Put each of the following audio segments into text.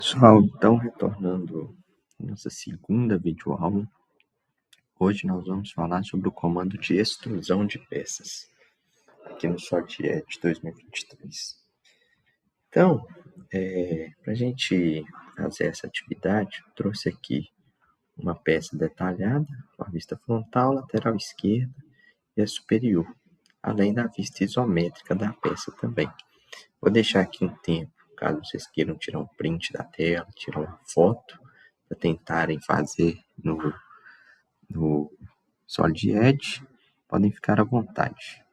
Pessoal, então retornando à nossa segunda videoaula, hoje nós vamos falar sobre o comando de extrusão de peças, aqui no SolidEdge 2023. Então, para a gente fazer essa atividade, eu trouxe aqui uma peça detalhada, com a vista frontal, lateral esquerda e a superior, além da vista isométrica da peça também. Vou deixar aqui um tempo, caso vocês queiram tirar um print da tela, tirar uma foto, para tentarem fazer no SolidEdge, podem ficar à vontade.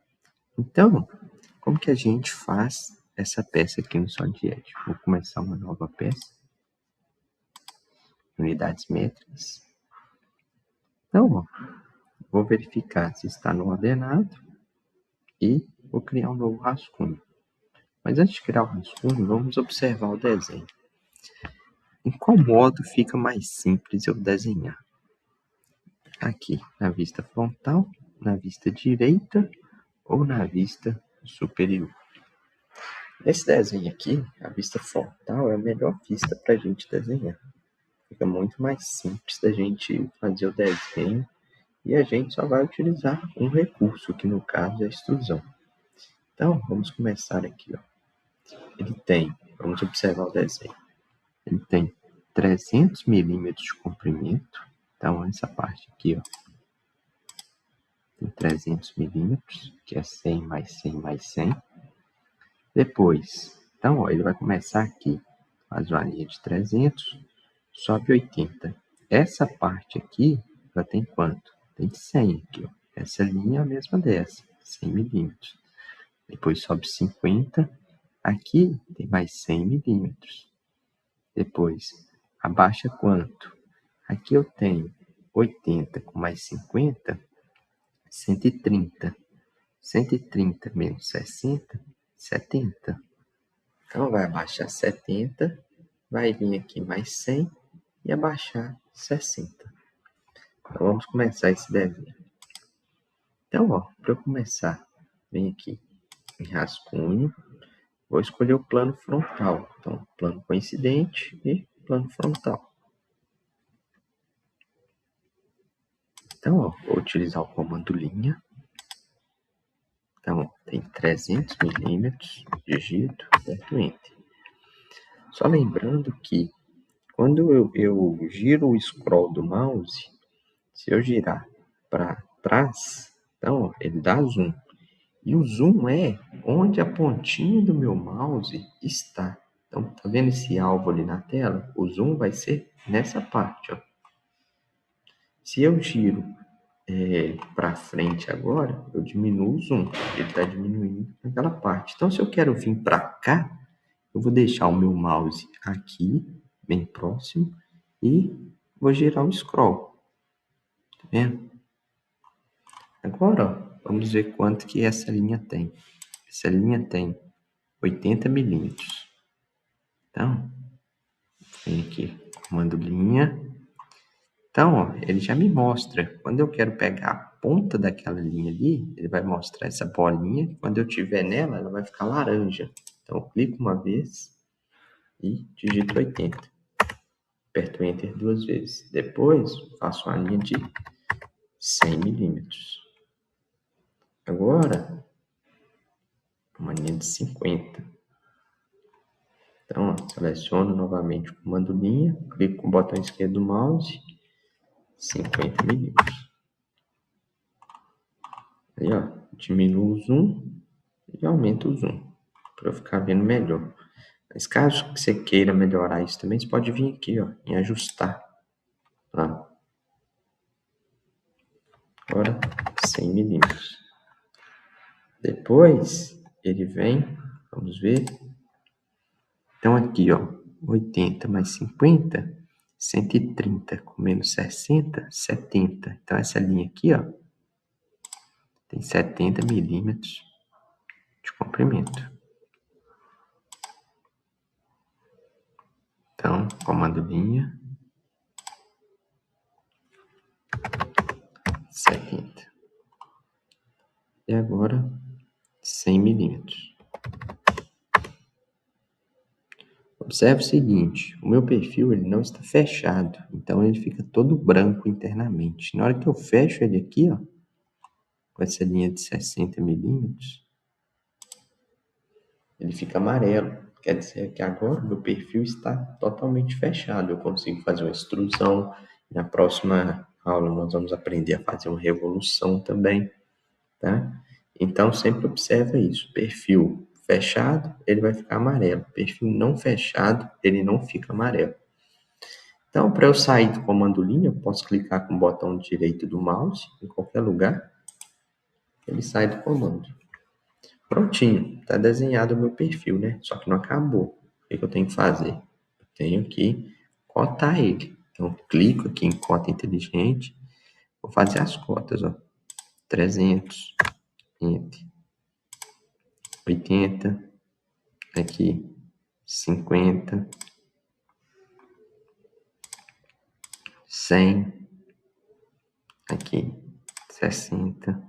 Então, como que a gente faz essa peça aqui no SolidEdge? Vou começar uma nova peça, unidades métricas. Então, vou verificar se está no ordenado e vou criar um novo rascunho. Mas antes de criar o rascunho, vamos observar o desenho. Em qual modo fica mais simples eu desenhar? Aqui, na vista frontal, na vista direita ou na vista superior. Nesse desenho aqui, a vista frontal é a melhor vista para a gente desenhar. Fica muito mais simples da gente fazer o desenho e a gente só vai utilizar um recurso, que no caso é a extrusão. Então, vamos começar aqui. Vamos observar o desenho. Ele tem 300 milímetros de comprimento. Então, essa parte aqui, tem 300 milímetros, que é 100 mais 100 mais 100. Depois, então, ele vai começar aqui, faz uma linha de 300, sobe 80. Essa parte aqui, ela tem quanto? Tem 100 aqui, Essa linha é a mesma dessa, 100 milímetros. Depois sobe 50, aqui tem mais 100 milímetros. Depois, abaixa quanto? Aqui eu tenho 80 com mais 50, 130. 130 menos 60, 70. Então, vai abaixar 70, vai vir aqui mais 100 e abaixar 60. Então, vamos começar esse desenho. Então, para eu começar, vem aqui em rascunho, vou escolher o plano frontal. Então, plano coincidente e plano frontal. Então, vou utilizar o comando linha. Então, tem 300 milímetros, digito, aperto Enter. Só lembrando que quando eu giro o scroll do mouse, se eu girar para trás, então ele dá zoom. E o zoom é onde a pontinha do meu mouse está. Então, tá vendo esse alvo ali na tela? O zoom vai ser nessa parte, Se eu giro para frente agora, eu diminuo o zoom. Ele está diminuindo naquela parte. Então, se eu quero vir para cá, eu vou deixar o meu mouse aqui, bem próximo, e vou girar o scroll. Tá vendo? Agora, vamos ver quanto que essa linha tem. Essa linha tem 80 milímetros. Então, vem aqui, comando linha. Então, ele já me mostra. Quando eu quero pegar a ponta daquela linha ali, ele vai mostrar essa bolinha. Quando eu tiver nela, ela vai ficar laranja. Então, eu clico uma vez e digito 80. Aperto Enter 2 vezes. Depois, faço uma linha de 100 milímetros. Agora, uma linha de 50. Então, seleciono novamente o comando linha, clico com o botão esquerdo do mouse, 50 milímetros. Aí, diminuo o zoom e aumento o zoom, para eu ficar vendo melhor. Mas caso você queira melhorar isso também, você pode vir aqui, em ajustar. Agora, 100 milímetros. Depois, ele vem, vamos ver. Então, aqui, 80 mais 50, 130, com menos 60, 70. Então, essa linha aqui, tem 70 milímetros de comprimento. Então, comando linha, 70. E agora, 100 milímetros. Observe o seguinte, o meu perfil ele não está fechado, então ele fica todo branco internamente. Na hora que eu fecho ele aqui, ó, com essa linha de 60 milímetros, ele fica amarelo. Quer dizer que agora o meu perfil está totalmente fechado. Eu consigo fazer uma extrusão. Na próxima aula nós vamos aprender a fazer uma revolução também, tá? Então sempre observa isso. Perfil fechado, ele vai ficar amarelo. Perfil não fechado, ele não fica amarelo. Então, para eu sair do comando linha, eu posso clicar com o botão direito do mouse em qualquer lugar. Ele sai do comando. Prontinho, está desenhado o meu perfil, né? Só que não acabou. O que eu tenho que fazer? Eu tenho que cotar ele. Então, eu clico aqui em cota inteligente. Vou fazer as cotas, ó. 300, entre 80, aqui 50, 100, aqui 60,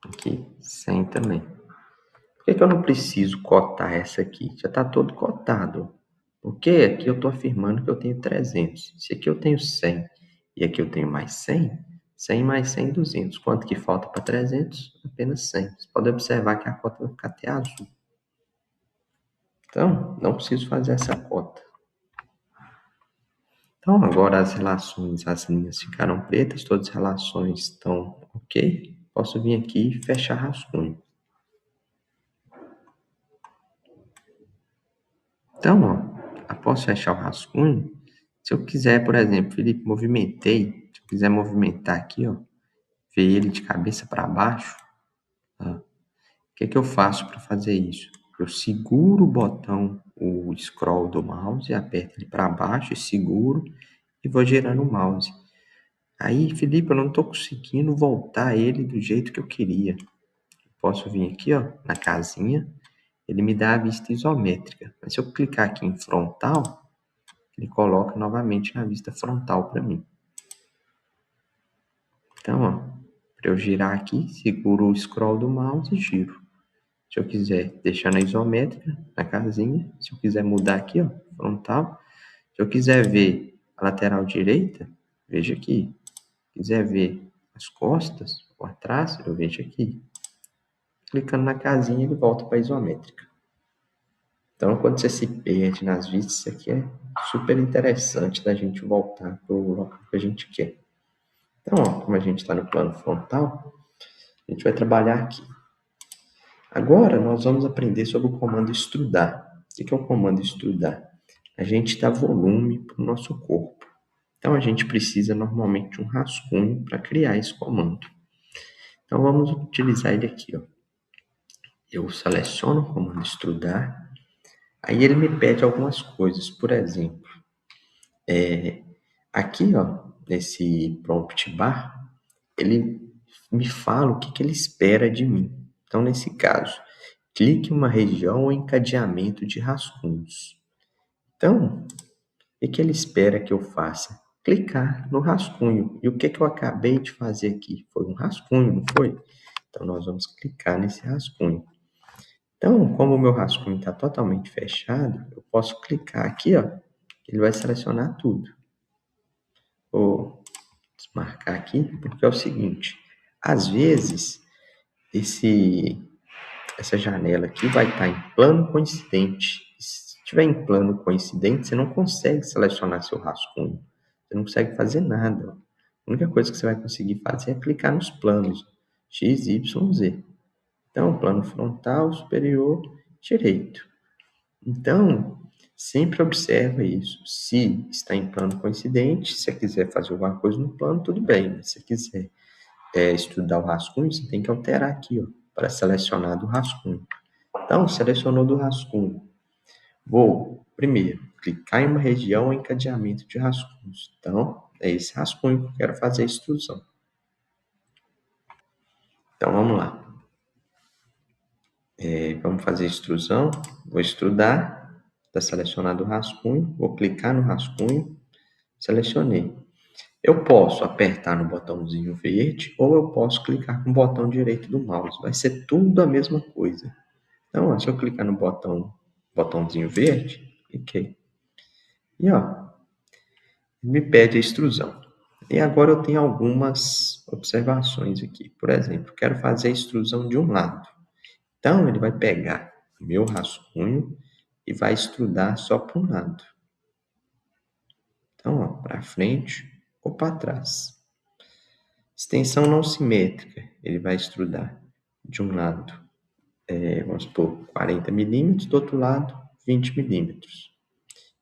aqui 100 também. Por que eu não preciso cotar essa aqui? Já está todo cotado. Porque aqui eu estou afirmando que eu tenho 300. Se aqui eu tenho 100 e aqui eu tenho mais 100, 100 mais 100, 200. Quanto que falta para 300? Apenas 100. Você pode observar que a cota vai ficar até azul. Então, não preciso fazer essa cota. Então, agora as relações, as linhas ficaram pretas, todas as relações estão ok. Posso vir aqui e fechar rascunho. Então, ó, após fechar o rascunho, se eu quiser, por exemplo, Felipe, movimentei, se eu quiser movimentar aqui, ó, ver ele de cabeça para baixo, ó, o que eu faço para fazer isso? Eu seguro o botão, o scroll do mouse, aperto ele para baixo e seguro e vou girando o mouse. Aí, Felipe, eu não estou conseguindo voltar ele do jeito que eu queria. Posso vir aqui, ó, na casinha, ele me dá a vista isométrica. Mas se eu clicar aqui em frontal, ele coloca novamente na vista frontal para mim. Então, ó, para eu girar aqui, seguro o scroll do mouse e giro. Se eu quiser deixar na isométrica, na casinha, se eu quiser mudar aqui, ó, frontal. Se eu quiser ver a lateral direita, veja aqui. Se quiser ver as costas ou atrás, eu vejo aqui. Clicando na casinha, ele volta para a isométrica. Então, quando você se perde nas vistas, isso aqui é super interessante da gente voltar para o local que a gente quer. Então, ó, como a gente está no plano frontal, a gente vai trabalhar aqui. Agora, nós vamos aprender sobre o comando extrudar. O que é o comando extrudar? A gente dá volume para o nosso corpo. Então, a gente precisa normalmente de um rascunho para criar esse comando. Então, vamos utilizar ele aqui, ó. Eu seleciono o comando extrudar. Aí ele me pede algumas coisas, por exemplo, aqui, ó, nesse prompt bar, ele me fala o que ele espera de mim. Então, nesse caso, clique em uma região ou encadeamento de rascunhos. Então, o que ele espera que eu faça? Clicar no rascunho. E o que eu acabei de fazer aqui? Foi um rascunho, não foi? Então, nós vamos clicar nesse rascunho. Então, como o meu rascunho está totalmente fechado, eu posso clicar aqui, ó, ele vai selecionar tudo. Vou desmarcar aqui, porque é o seguinte, às vezes, essa janela aqui vai estar em plano coincidente. Se estiver em plano coincidente, você não consegue selecionar seu rascunho. Você não consegue fazer nada. A única coisa que você vai conseguir fazer é clicar nos planos X, Y, Z. Então, plano frontal, superior, direito. Então, sempre observa isso. Se está em plano coincidente, se você quiser fazer alguma coisa no plano, tudo bem. Mas se quiser estudar o rascunho, você tem que alterar aqui, ó, para selecionar do rascunho. Então, selecionou do rascunho. Vou, primeiro, clicar em uma região ou encadeamento de rascunhos. Então, é esse rascunho que eu quero fazer a extrusão. Então, vamos lá. Vamos fazer a extrusão. Vou extrudar. Está selecionado o rascunho. Vou clicar no rascunho. Selecionei. Eu posso apertar no botãozinho verde ou eu posso clicar com o botão direito do mouse. Vai ser tudo a mesma coisa. Então, se eu clicar no botão botãozinho verde, cliquei. E ó, me pede a extrusão. E agora eu tenho algumas observações aqui. Por exemplo, quero fazer a extrusão de um lado. Então, ele vai pegar o meu rascunho e vai extrudar só para um lado. Então, ó, para frente ou para trás. Extensão não simétrica, ele vai extrudar de um lado, vamos supor, 40 milímetros, do outro lado, 20 milímetros.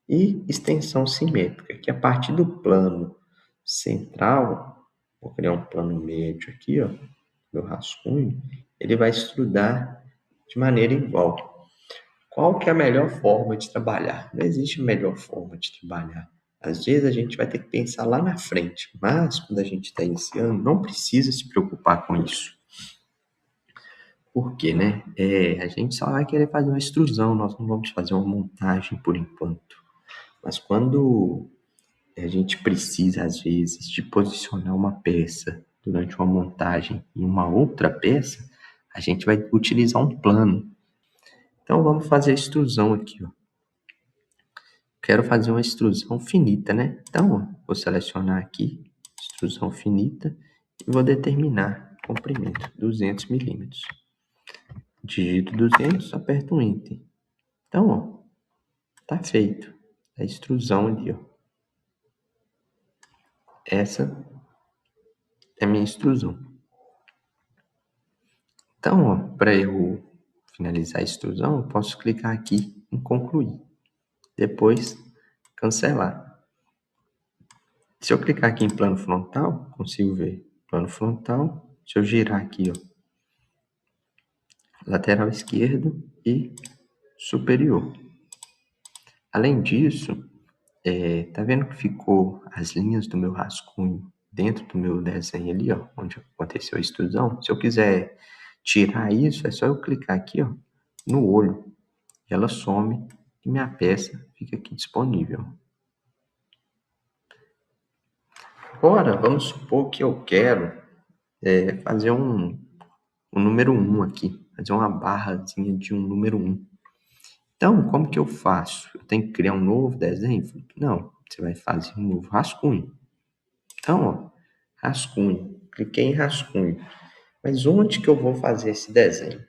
E extensão simétrica, que a partir do plano central, vou criar um plano médio aqui, ó, meu rascunho, ele vai extrudar de maneira igual. Qual que é a melhor forma de trabalhar? Não existe melhor forma de trabalhar. Às vezes a gente vai ter que pensar lá na frente, mas quando a gente está iniciando, não precisa se preocupar com isso. Por quê, né? A gente só vai querer fazer uma extrusão, nós não vamos fazer uma montagem por enquanto. Mas quando a gente precisa, às vezes, de posicionar uma peça durante uma montagem em uma outra peça, a gente vai utilizar um plano. Então, vamos fazer a extrusão aqui, ó. Quero fazer uma extrusão finita, né? Então, ó, vou selecionar aqui, extrusão finita, e vou determinar comprimento, 200 milímetros. Digito 200, aperto um Enter. Então, ó, tá feito a extrusão ali, ó. Essa é a minha extrusão. Então, ó, para eu finalizar a extrusão, eu posso clicar aqui em concluir. Depois, cancelar. Se eu clicar aqui em plano frontal, consigo ver plano frontal. Se eu girar aqui, ó, lateral esquerdo e superior. Além disso, tá vendo que ficou as linhas do meu rascunho dentro do meu desenho ali, ó, onde aconteceu a extrusão? Se eu quiser tirar isso, é só eu clicar aqui, ó, no olho. Ela some e minha peça fica aqui disponível. Agora, vamos supor que eu quero fazer um número 1 aqui, fazer uma barrazinha de um número 1. Então, como que eu faço? Eu tenho que criar um novo desenho? Não, você vai fazer um novo rascunho. Então, ó, rascunho. Cliquei em rascunho. Mas onde que eu vou fazer esse desenho?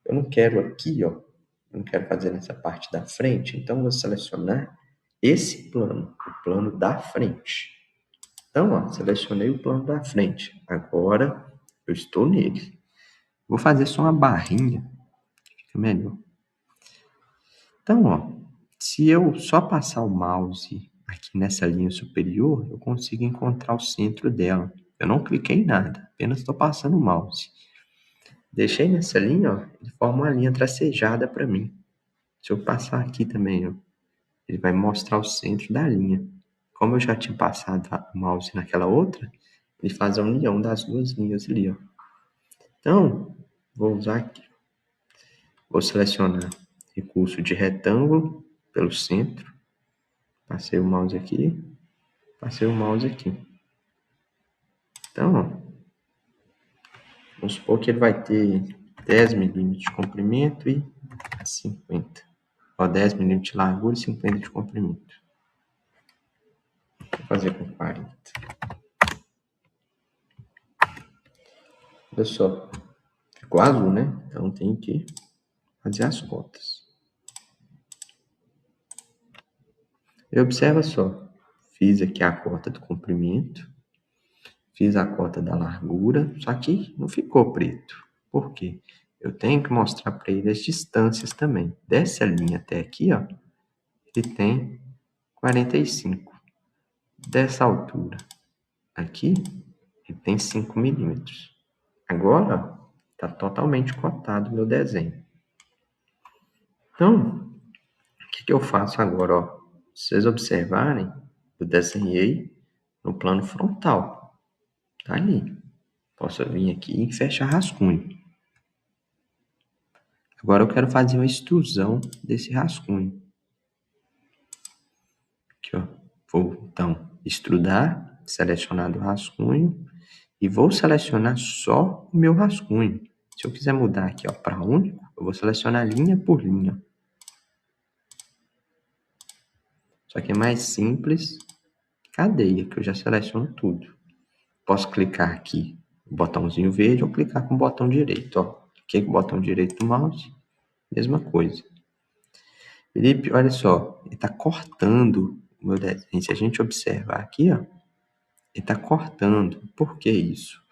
Eu não quero aqui, ó. Eu não quero fazer nessa parte da frente. Então, eu vou selecionar esse plano, o plano da frente. Então, ó, selecionei o plano da frente. Agora, eu estou nele. Vou fazer só uma barrinha, fica melhor. Então, ó, se eu só passar o mouse aqui nessa linha superior, eu consigo encontrar o centro dela. Eu não cliquei em nada, apenas estou passando o mouse. Deixei nessa linha, ó, ele forma uma linha tracejada para mim. Se eu passar aqui também, ó, ele vai mostrar o centro da linha. Como eu já tinha passado o mouse naquela outra, ele faz a união das duas linhas ali, ó. Então, vou usar aqui. Vou selecionar recurso de retângulo pelo centro. Passei o mouse aqui. Passei o mouse aqui. Então, ó, vamos supor que ele vai ter 10 milímetros de comprimento e 50. Ó, 10 milímetros de largura e 50 de comprimento. Vou fazer com 40. Olha só. Ficou azul, né? Então tem que fazer as cotas. E observa só. Fiz aqui a cota do comprimento. Fiz a cota da largura. Só que não ficou preto. Por quê? Eu tenho que mostrar para ele as distâncias também. Dessa linha até aqui, ó, ele tem 45. Dessa altura aqui, ele tem 5 milímetros. Agora, está totalmente cotado o meu desenho. Então, o que eu faço agora? Ó? Se vocês observarem, eu desenhei no plano frontal. Tá ali. Posso vir aqui e fechar rascunho. Agora eu quero fazer uma extrusão desse rascunho. Aqui, ó. Vou, então, extrudar, selecionar o rascunho e vou selecionar só o meu rascunho. Se eu quiser mudar aqui, ó, para único, eu vou selecionar linha por linha. Só que é mais simples, cadeia, que eu já seleciono tudo. Posso clicar aqui no botãozinho verde ou clicar com o botão direito, ó. Cliquei com o botão direito do mouse, mesma coisa. Felipe, olha só, ele está cortando o meu desenho. Se a gente observar aqui, ó, ele está cortando. Por que isso?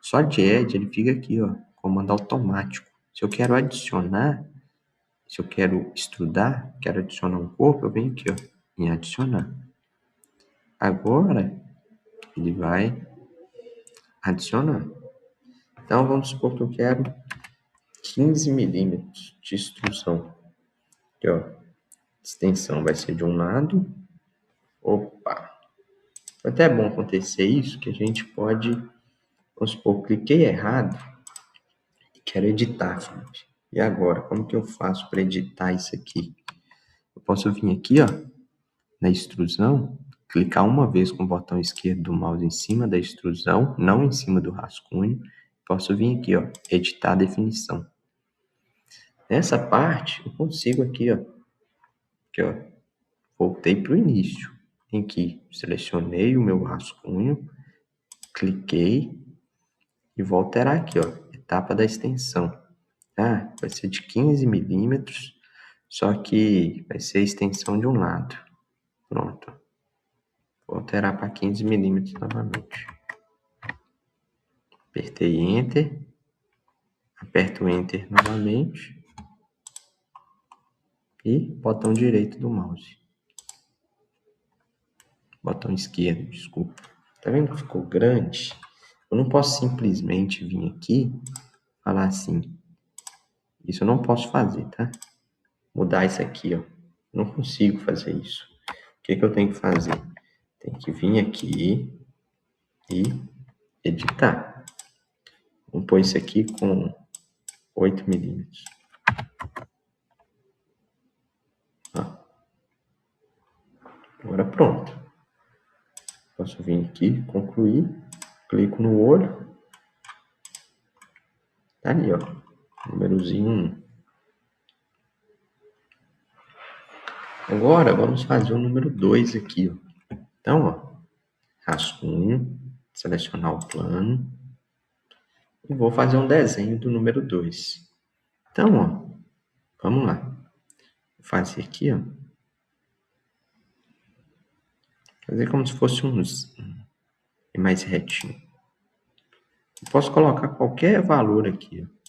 Só de Add, ele fica aqui, ó, comando automático. Se eu quero adicionar, se eu quero extrudar, quero adicionar um corpo, eu venho aqui, ó, em adicionar. Agora, ele vai adicionar. Então, vamos supor que eu quero 15 milímetros de extrusão. Aqui, ó, extensão vai ser de um lado. Opa! Foi até bom acontecer isso, que a gente pode, vamos supor, cliquei errado e quero editar, Felipe. E agora, como que eu faço para editar isso aqui? Eu posso vir aqui, ó, na extrusão, clicar uma vez com o botão esquerdo do mouse em cima da extrusão, não em cima do rascunho. Posso vir aqui, ó, editar a definição. Nessa parte, eu consigo aqui, ó, voltei para o início, em que selecionei o meu rascunho, cliquei e vou alterar aqui, ó, etapa da extensão. Ah, vai ser de 15 milímetros, só que vai ser a extensão de um lado. Pronto. Vou alterar para 15 milímetros novamente. Apertei Enter. Aperto Enter novamente. E botão direito do mouse. Botão esquerdo, desculpa. Tá vendo que ficou grande? Eu não posso simplesmente vir aqui e falar assim. Isso eu não posso fazer, tá? Mudar isso aqui, ó. Não consigo fazer isso. O que eu tenho que fazer? Tem que vir aqui e editar. Vamos pôr isso aqui com 8 milímetros. Agora pronto. Posso vir aqui, concluir, clico no olho. Tá ali, ó. Númerozinho 1. Agora vamos fazer o número 2 aqui, ó. Então, ó, rascunho, selecionar o plano. E vou fazer um desenho do número 2. Então, ó, vamos lá. Vou fazer aqui, ó. Fazer como se fosse mais retinho. Eu posso colocar qualquer valor aqui, ó.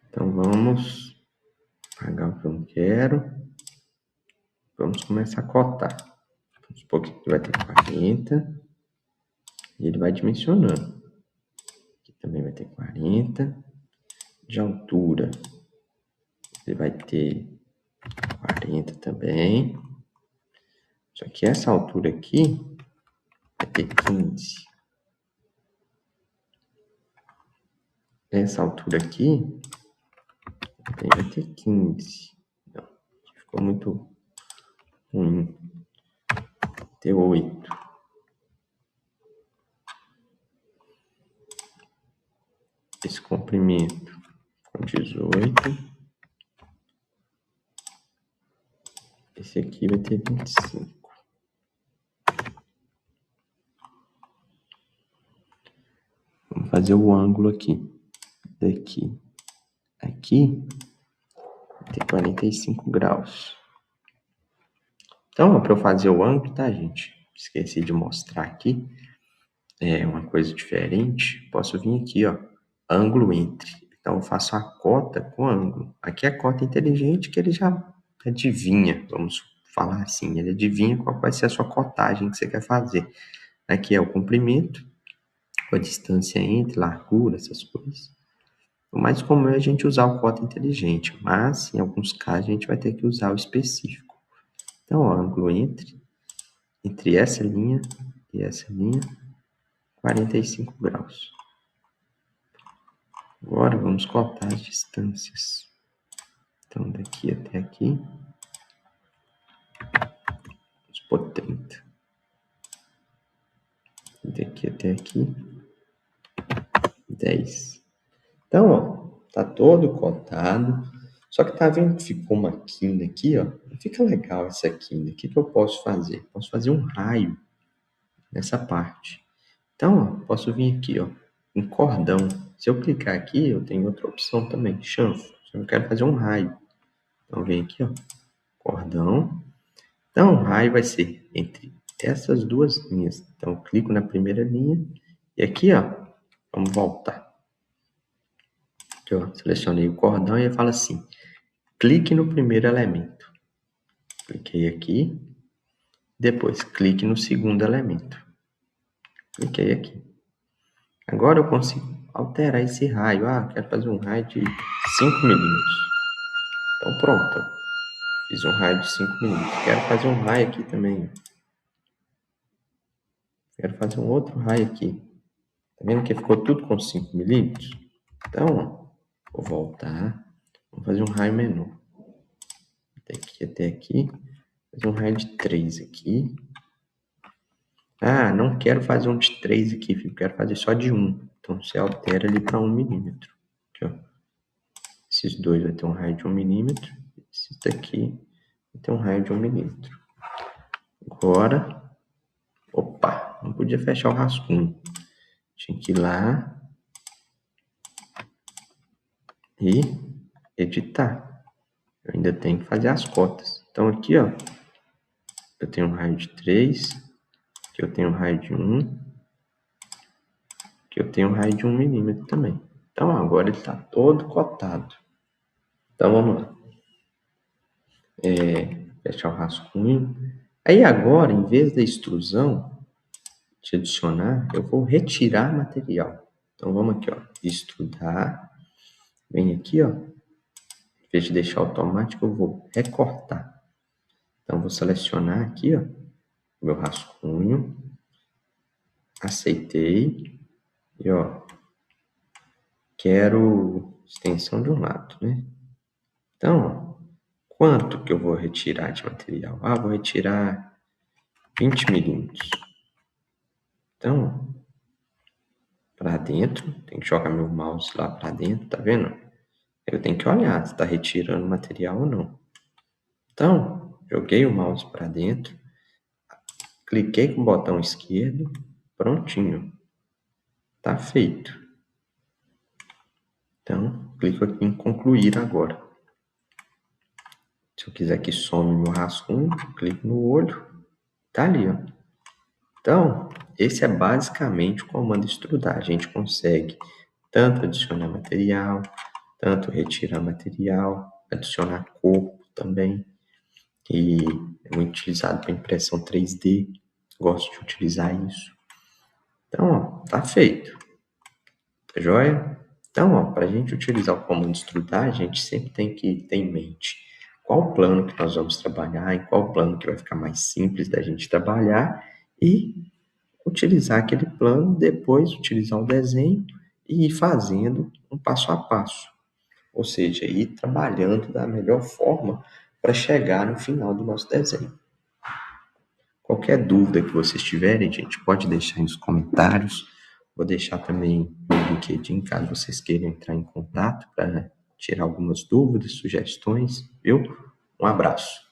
Então, vamos apagar o que eu não quero. Vamos começar a cotar. Vamos supor que aqui vai ter 40. E ele vai dimensionando. Aqui também vai ter 40. De altura, ele vai ter 40 também. Só que essa altura aqui vai ter 15. Essa altura aqui também vai ter 15. Não, ficou muito ruim. Vai ter 8. Esse comprimento com 18. Esse aqui vai ter 25. Vamos fazer o ângulo aqui. Daqui. Aqui vai ter 45 graus. Então, para eu fazer o ângulo, tá, gente? Esqueci de mostrar aqui. É uma coisa diferente. Posso vir aqui, ó. Ângulo entre. Então, eu faço a cota com ângulo. Aqui é a cota inteligente que ele já adivinha, vamos falar assim. Ele adivinha qual vai ser a sua cotagem que você quer fazer. Aqui é o comprimento, a distância entre, largura, essas coisas. O mais comum é a gente usar o cota inteligente, mas em alguns casos a gente vai ter que usar o específico. Então, ó, ângulo entre essa linha e essa linha, 45 graus. Agora vamos cotar as distâncias. Então, daqui até aqui, vamos por 30. Daqui até aqui, 10. Então, ó, tá todo cotado. Só que tá vendo que ficou uma quina aqui, ó? Não fica legal essa quina. O que eu posso fazer? Posso fazer um raio nessa parte. Então, ó, posso vir aqui, ó, em cordão. Se eu clicar aqui, eu tenho outra opção também, chanfro. Eu quero fazer um raio. Então, vem aqui, ó, cordão. Então, o raio vai ser entre essas duas linhas. Então, eu clico na primeira linha e aqui, ó, vamos voltar. Aqui, ó, selecionei o cordão e ele fala assim, clique no primeiro elemento. Cliquei aqui. Depois, clique no segundo elemento. Cliquei aqui. Agora eu consigo alterar esse raio. Ah, quero fazer um raio de 5 milímetros. Então, pronto. Fiz um raio de 5 milímetros. Quero fazer um raio aqui também. Quero fazer um outro raio aqui. Tá vendo que ficou tudo com 5 milímetros? Então, ó, vou voltar. Vou fazer um raio menor. Daqui até aqui. Fazer um raio de 3 aqui. Ah, não quero fazer um de 3 aqui, filho. Quero fazer só de 1. Então, você altera ali para 1 milímetro. Aqui, ó. Esses dois vai ter um raio de 1 milímetro. Esse daqui vai ter um raio de 1 milímetro. Agora, opa, não podia fechar o rascunho. Tinha que ir lá e editar. Eu ainda tenho que fazer as cotas. Então, aqui, ó, eu tenho um raio de 3. Aqui eu tenho um raio de 1. Aqui eu tenho um raio de 1 milímetro também. Então, agora ele está todo cotado. Então, vamos lá. Fechar o rascunho. Aí, agora, em vez da extrusão, de adicionar, eu vou retirar material. Então, vamos aqui, ó, extrudar. Vem aqui, ó. Em vez de deixar automático, eu vou recortar. Então, vou selecionar aqui, ó, meu rascunho. Aceitei. E, ó, quero extensão de um lado, né? Então, ó, quanto que eu vou retirar de material? Ah, vou retirar 20 milímetros. Então, para dentro, tem que jogar meu mouse lá para dentro, tá vendo? Eu tenho que olhar se está retirando material ou não. Então, joguei o mouse para dentro, cliquei com o botão esquerdo, prontinho. Tá feito. Então, clico aqui em concluir agora. Se eu quiser que some meu rascunho, clico no olho, tá ali, ó. Então, esse é basicamente o comando extrudar. A gente consegue tanto adicionar material, tanto retirar material, adicionar corpo também, que é muito utilizado para impressão 3D. Gosto de utilizar isso. Então, ó, tá feito. Tá joia? Então, ó, para a gente utilizar o comando extrudar, a gente sempre tem que ter em mente qual plano que nós vamos trabalhar, em qual plano que vai ficar mais simples da gente trabalhar e utilizar aquele plano, depois utilizar o desenho e ir fazendo um passo a passo. Ou seja, ir trabalhando da melhor forma para chegar no final do nosso desenho. Qualquer dúvida que vocês tiverem, gente, pode deixar aí nos comentários. Vou deixar também no LinkedIn, caso vocês queiram entrar em contato para tirar algumas dúvidas, sugestões, viu? Um abraço.